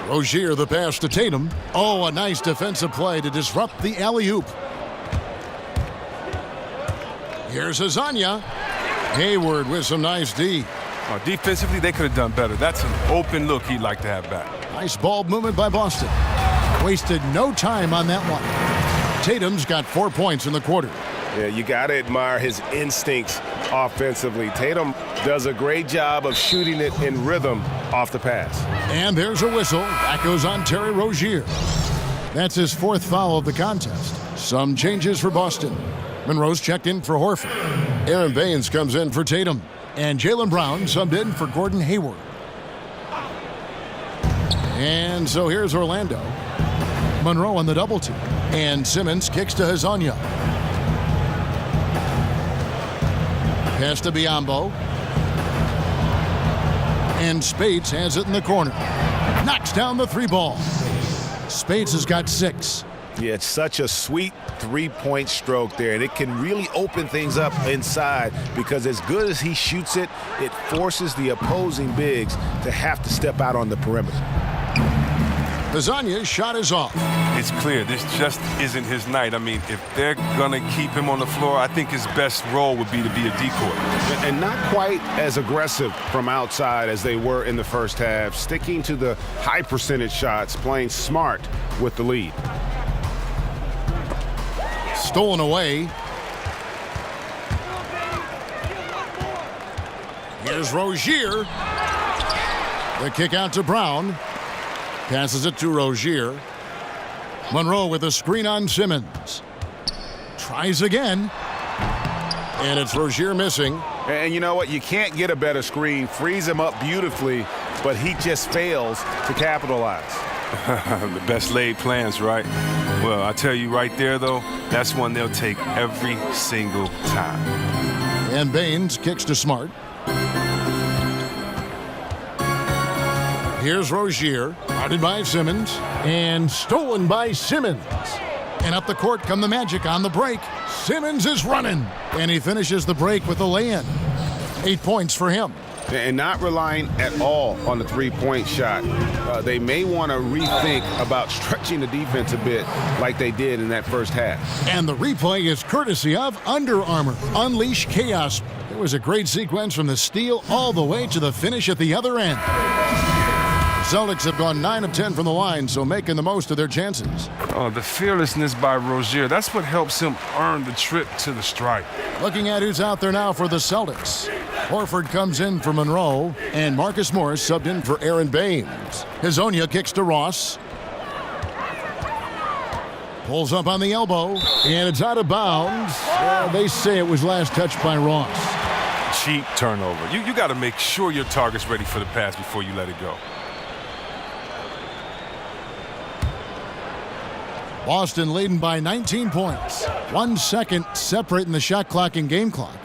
Rozier the pass to Tatum. Oh, a nice defensive play to disrupt the alley-oop. Here's Azania. Hayward with some nice D. Defensively, they could have done better. That's an open look he'd like to have back. Nice ball movement by Boston. Wasted no time on that one. Tatum's got 4 points in the quarter. Yeah, you got to admire his instincts offensively. Tatum does a great job of shooting it in rhythm off the pass. And there's a whistle. That goes on Terry Rozier. That's his 4th foul of the contest. Some changes for Boston. Monroe's checked in for Horford. Aaron Baines comes in for Tatum. And Jaylen Brown subbed in for Gordon Hayward. And so here's Orlando. Monroe on the double team. And Simmons kicks to Azania. Pass to Biombo. And Spates has it in the corner. Knocks down the 3-ball. Spates has got 6. Yeah, it's such a sweet three-point stroke there, and it can really open things up inside because as good as he shoots it, it forces the opposing bigs to have to step out on the perimeter. Azania's shot is off. It's clear this just isn't his night. I mean, if they're going to keep him on the floor, I think his best role would be to be a decoy. And not quite as aggressive from outside as they were in the first half, sticking to the high percentage shots, playing smart with the lead. Stolen away. Here's Rozier. The kick out to Brown. Passes it to Rozier. Monroe with a screen on Simmons. Tries again. And it's Rozier missing. And you know what? You can't get a better screen. Frees him up beautifully, but he just fails to capitalize. The best laid plans, right? Well, I tell you right there, though, that's one they'll take every single time. And Baines kicks to Smart. Here's Rozier, guarded by Simmons, and stolen by Simmons. And up the court come the Magic on the break. Simmons is running, and he finishes the break with a lay-in. 8 points for him. And not relying at all on the three-point shot. They may want to rethink about stretching the defense a bit like they did in that first half. And the replay is courtesy of Under Armour. Unleash chaos. It was a great sequence from the steal all the way to the finish at the other end. Celtics have gone 9 of 10 from the line, so making the most of their chances. Oh, the fearlessness by Rozier, that's what helps him earn the trip to the stripe. Looking at who's out there now for the Celtics. Horford comes in for Monroe, and Marcus Morris subbed in for Aaron Baines. Hazonia kicks to Ross. Pulls up on the elbow, and it's out of bounds. They say it was last touched by Ross. Cheap turnover. You got to make sure your target's ready for the pass before you let it go. Boston leading by 19 points. 1 second separating the shot clock and game clock.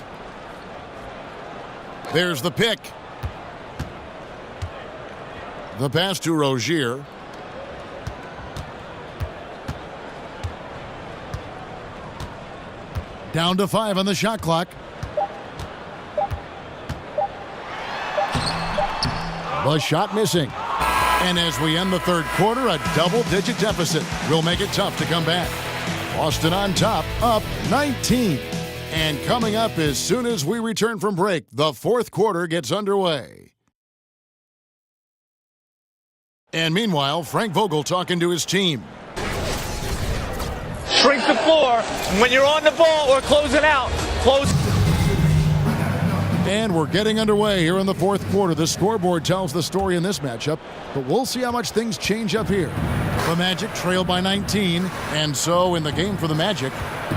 There's the pick. The pass to Rozier. Down to 5 on the shot clock. The shot missing. And as we end the third quarter, a double-digit deficit will make it tough to come back. Boston on top, up 19. And coming up as soon as we return from break, the fourth quarter gets underway. And meanwhile, Frank Vogel talking to his team. Shrink the floor. When you're on the ball or closing out, close. And we're getting underway here in the fourth quarter. The scoreboard tells the story in this matchup, but we'll see how much things change up here. The Magic trail by 19, and so in the game for the Magic,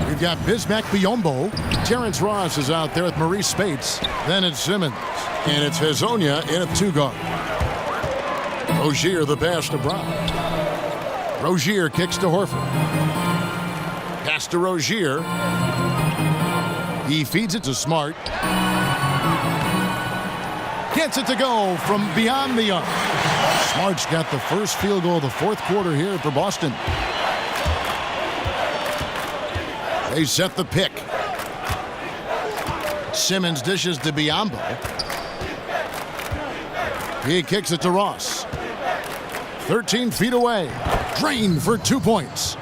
we've got Bismack Biyombo. Terrence Ross is out there with Maurice Spates. Then it's Simmons, and it's Hezonja in at 2 guard. Rozier the pass to Brown. Rozier kicks to Horford. Pass to Rozier. He feeds it to Smart. Gets it to go from beyond the arc. Smart's got the first field goal of the fourth quarter here for Boston. They set the pick. Simmons dishes to Biyombo. He kicks it to Ross. 13 feet away. Drain for 2 points.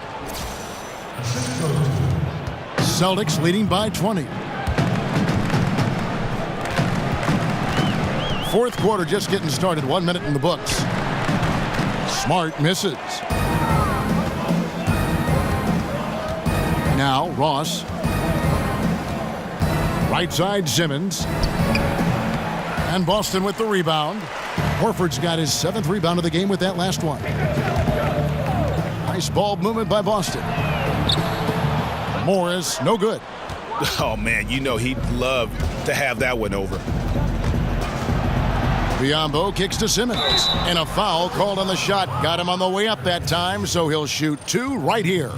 Celtics leading by 20. Fourth quarter just getting started. 1 minute in the books. Smart misses. Now Ross. Right side Simmons. And Boston with the rebound. Horford's got his 7th rebound of the game with that last one. Nice ball movement by Boston. Morris, no good. Oh, man, you know he'd love to have that one over. Biyombo kicks to Simmons. And a foul called on the shot. Got him on the way up that time, so he'll shoot 2 right here.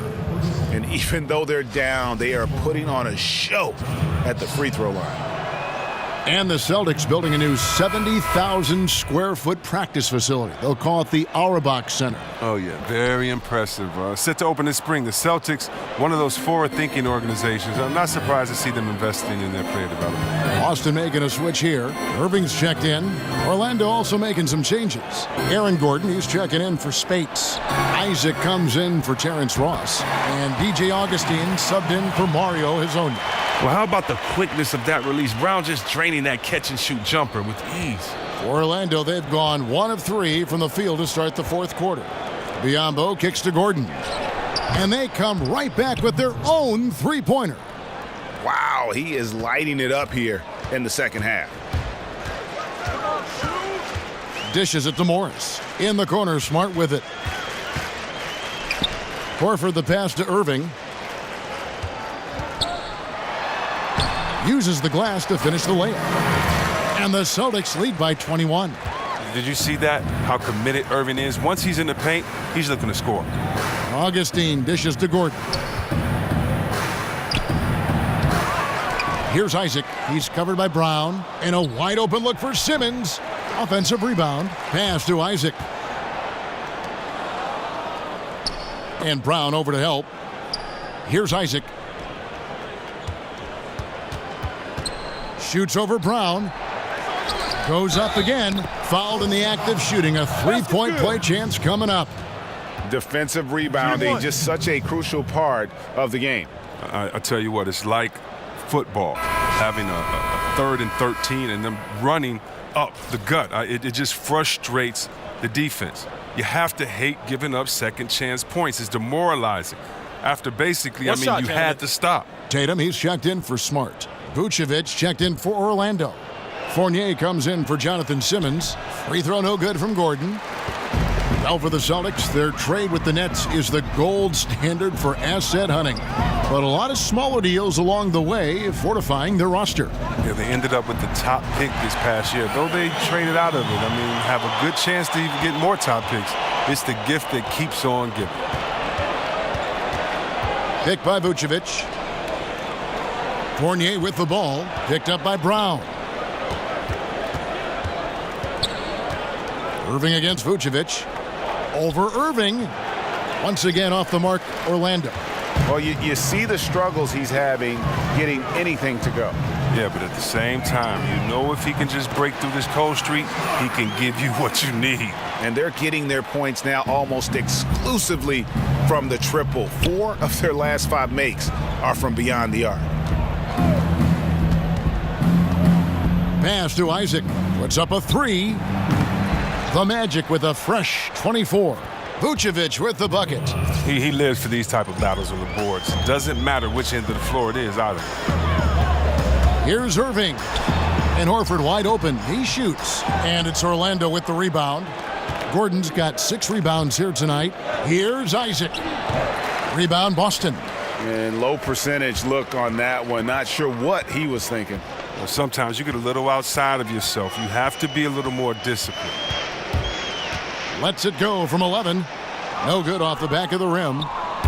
And even though they're down, they are putting on a show at the free throw line. And the Celtics building a new 70,000 square foot practice facility. They'll call it the Auerbach Center. Oh, yeah, very impressive. Set to open this spring. The Celtics, one of those forward-thinking organizations. I'm not surprised to see them investing in their player development. Boston making a switch here. Irving's checked in. Orlando also making some changes. Aaron Gordon, he's checking in for Spates. Isaac comes in for Terrence Ross. And DJ Augustine subbed in for Mario Hezonja. Well, how about the quickness of that release? Brown just draining that catch-and-shoot jumper with ease. For Orlando, they've gone 1 of 3 from the field to start the fourth quarter. Biyombo kicks to Gordon. And they come right back with their own three-pointer. Wow, he is lighting it up here in the second half. Dishes it to Morris. In the corner, Smart with it. Horford the pass to Irving. Uses the glass to finish the layup. And the Celtics lead by 21. Did you see that? How committed Irving is. Once he's in the paint, he's looking to score. Augustine dishes to Gordon. Here's Isaac. He's covered by Brown. And a wide open look for Simmons. Offensive rebound. Pass to Isaac. And Brown over to help. Here's Isaac. Shoots over Brown. Goes up again. Fouled in the act of shooting. A three-point play chance coming up. Defensive rebounding, just such a crucial part of the game. I tell you what, it's like football, having a 3rd and 13 and them running up the gut. It just frustrates the defense. You have to hate giving up second chance points. It's demoralizing. After basically, you had to stop. Tatum, he's checked in for Smart. Vucevic checked in for Orlando. Fournier comes in for Jonathan Simmons. Free throw no good from Gordon. Now for the Celtics, their trade with the Nets is the gold standard for asset hunting. But a lot of smaller deals along the way, fortifying their roster. Yeah, they ended up with the top pick this past year. Though they traded out of it, have a good chance to even get more top picks. It's the gift that keeps on giving. Picked by Vucevic. Fournier with the ball, picked up by Brown. Irving against Vucevic. Over Irving. Once again off the mark, Orlando. Well, you see the struggles he's having getting anything to go. Yeah, but at the same time, you know if he can just break through this cold streak, he can give you what you need. And they're getting their points now almost exclusively from the triple. 4 of their last 5 makes are from beyond the arc. Pass to Isaac. Puts up a 3. The Magic with a fresh 24. Vucevic with the bucket. He lives for these type of battles on the boards. Doesn't matter which end of the floor it is either. Here's Irving. And Horford wide open. He shoots. And it's Orlando with the rebound. Gordon's got 6 rebounds here tonight. Here's Isaac. Rebound Boston. And low percentage look on that one. Not sure what he was thinking. Well, sometimes you get a little outside of yourself. You have to be a little more disciplined. Lets it go from 11. No good off the back of the rim.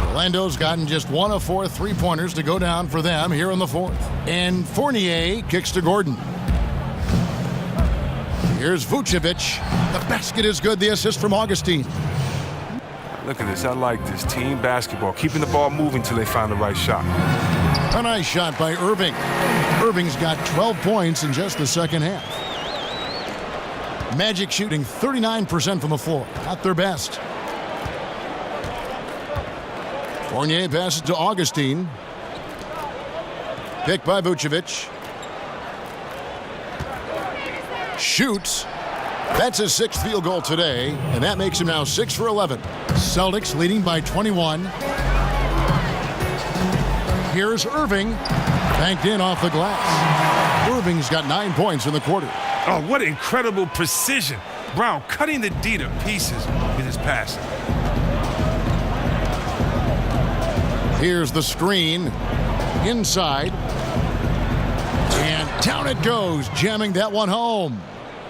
Orlando's gotten just 1 of 4 3-pointers to go down for them here in the 4th. And Fournier kicks to Gordon. Here's Vucevic. The basket is good. The assist from Augustine. Look at this. I like this. Team basketball. Keeping the ball moving till they find the right shot. A nice shot by Irving. Irving's got 12 points in just the second half. Magic shooting 39% from the floor. Not their best. Fournier passes to Augustine. Picked by Vucevic. Shoots. That's his 6th field goal today, and that makes him now 6 for 11. Celtics leading by 21. Here's Irving. Banked in off the glass. Irving's got 9 points in the quarter. Oh, what incredible precision. Brown cutting the D to pieces with his passing. Here's the screen. Inside. And down it goes, jamming that one home.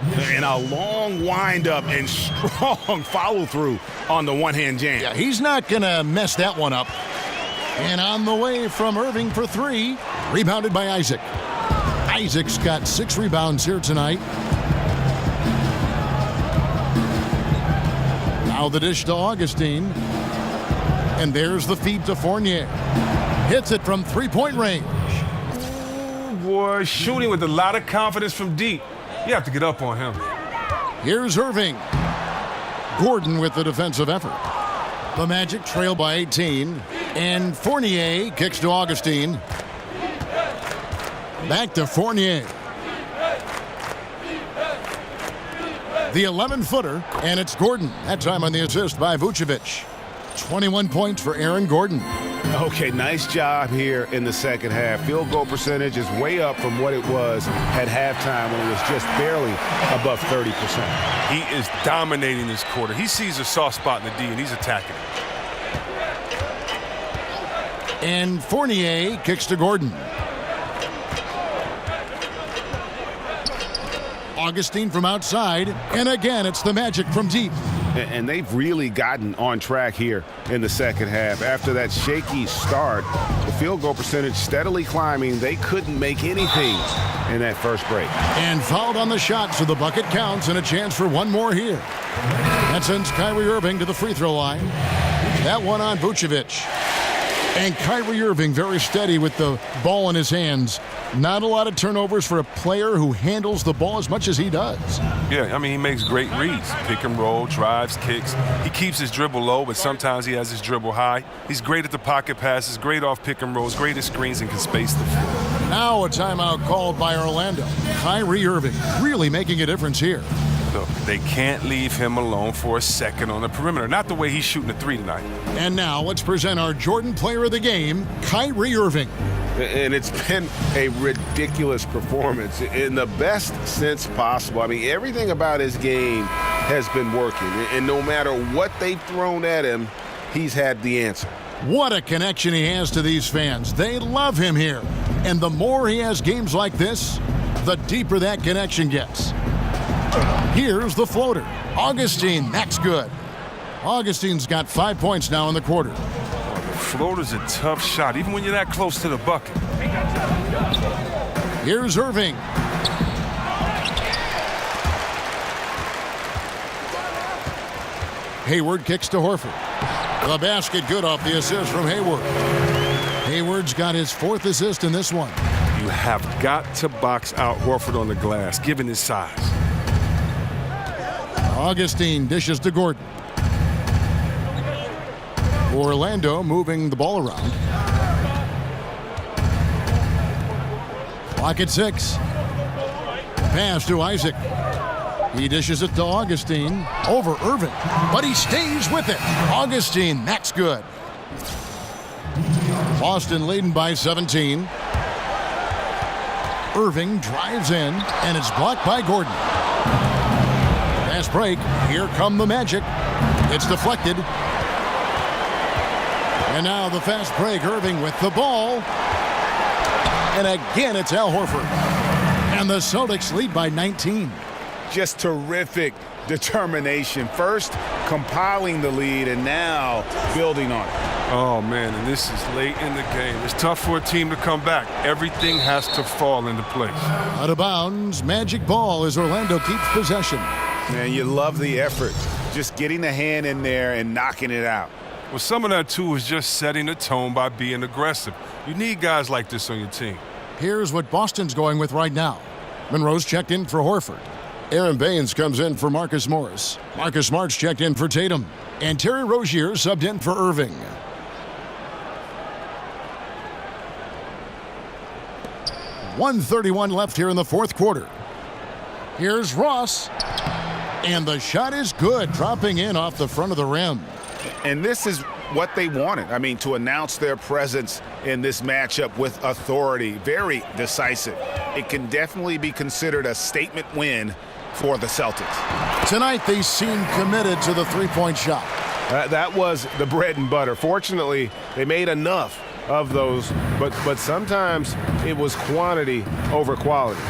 And a long windup and strong follow-through on the one-hand jam. Yeah, he's not going to mess that one up. And on the way from Irving for 3. Rebounded by Isaac. Isaac's got 6 rebounds here tonight. Now the dish to Augustine. And there's the feed to Fournier. Hits it from 3-point range. Ooh, boy, shooting with a lot of confidence from deep. You have to get up on him. Here's Irving. Gordon with the defensive effort. The Magic trail by 18. And Fournier kicks to Augustine. Back to Fournier. The 11-footer, and it's Gordon. That time on the assist by Vucevic. 21 points for Aaron Gordon. Okay, nice job here in the second half. Field goal percentage is way up from what it was at halftime when it was just barely above 30%. He is dominating this quarter. He sees a soft spot in the D, and he's attacking it. And Fournier kicks to Gordon. Augustine from outside, and again it's the Magic from deep. And they've really gotten on track here in the second half. After that shaky start, the field goal percentage steadily climbing. They couldn't make anything in that first break. And fouled on the shot, so the bucket counts and a chance for one more here. That sends Kyrie Irving to the free throw line. That one on Vucevic. And Kyrie Irving very steady with the ball in his hands. Not a lot of turnovers for a player who handles the ball as much as he does. Yeah, I mean, he makes great reads. Pick and roll, drives, kicks. He keeps his dribble low, but sometimes he has his dribble high. He's great at the pocket passes, great off pick and rolls, great at screens, and can space the floor. Now a timeout called by Orlando. Kyrie Irving really making a difference here. Look, they can't leave him alone for a second on the perimeter. Not the way he's shooting the 3 tonight. And now let's present our Jordan Player of the Game, Kyrie Irving. And it's been a ridiculous performance in the best sense possible. I mean, everything about his game has been working. And no matter what they've thrown at him, he's had the answer. What a connection he has to these fans. They love him here. And the more he has games like this, the deeper that connection gets. Here's the floater. Augustine, that's good. Augustine's got 5 points now in the quarter. Floater's a tough shot, even when you're that close to the bucket. Here's Irving. Hayward kicks to Horford. The basket good off the assist from Hayward. Hayward's got his 4th assist in this one. You have got to box out Horford on the glass, given his size. Augustine dishes to Gordon. Orlando moving the ball around. Clock at 6. Pass to Isaac. He dishes it to Augustine over Irving, but he stays with it. Augustine, that's good. Boston leading by 17. Irving drives in, and it's blocked by Gordon. Fast break. Here come the Magic. It's deflected. And now the fast break. Irving with the ball. And again, it's Al Horford. And the Celtics lead by 19. Just terrific determination. First, compiling the lead, and now building on it. Oh, man, and this is late in the game. It's tough for a team to come back. Everything has to fall into place. Out of bounds, Magic ball as Orlando keeps possession. Man, you love the effort. Just getting the hand in there and knocking it out. Well, some of that, too, is just setting the tone by being aggressive. You need guys like this on your team. Here's what Boston's going with right now. Monroe's checked in for Horford. Aaron Baines comes in for Marcus Morris. Marcus Smart's checked in for Tatum. And Terry Rozier subbed in for Irving. .131 left here in the fourth quarter. Here's Ross. And the shot is good, dropping in off the front of the rim. And this is what they wanted. I mean, to announce their presence in this matchup with authority. Very decisive. It can definitely be considered a statement win for the Celtics. Tonight, they seem committed to the three-point shot. That was the bread and butter. Fortunately, they made enough of those, but sometimes it was quantity over quality.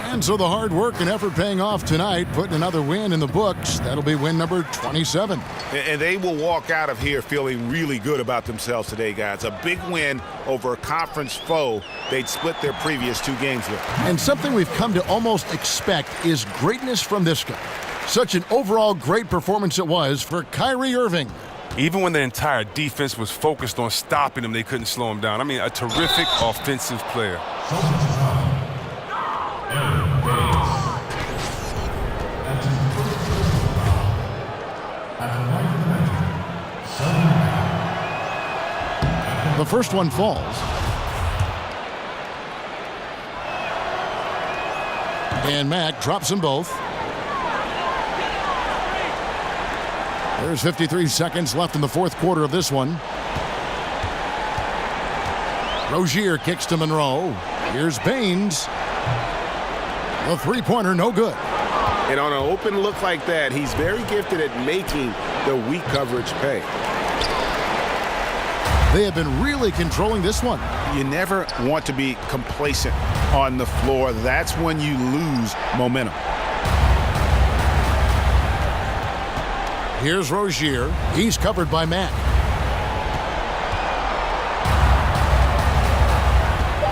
And so the hard work and effort paying off tonight, putting another win in the books. That'll be win number 27. And they will walk out of here feeling really good about themselves today, guys. A big win over a conference foe they'd split their previous two games with. And something we've come to almost expect is greatness from this guy. Such an overall great performance it was for Kyrie Irving. Even when the entire defense was focused on stopping him, they couldn't slow him down. I mean, a terrific offensive player. The first one falls. And Mack drops them both. There's 53 seconds left in the fourth quarter of this one. Rozier kicks to Monroe. Here's Baines. The three-pointer, no good. And on an open look like that, he's very gifted at making the weak coverage pay. They have been really controlling this one. You never want to be complacent on the floor. That's when you lose momentum. Here's Rozier. He's covered by Mack.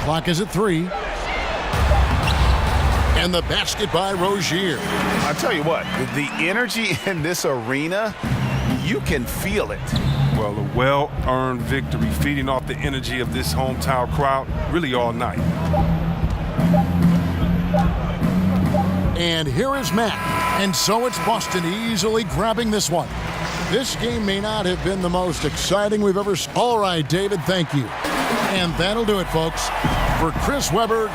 Clock is at 3. And the basket by Rozier. I'll tell you what, the energy in this arena, you can feel it. Well, a well-earned victory, feeding off the energy of this hometown crowd really all night. And here is Mack. And so it's Boston easily grabbing this one. This game may not have been the most exciting we've ever seen. All right, David, thank you. And that'll do it, folks. For Chris Webber,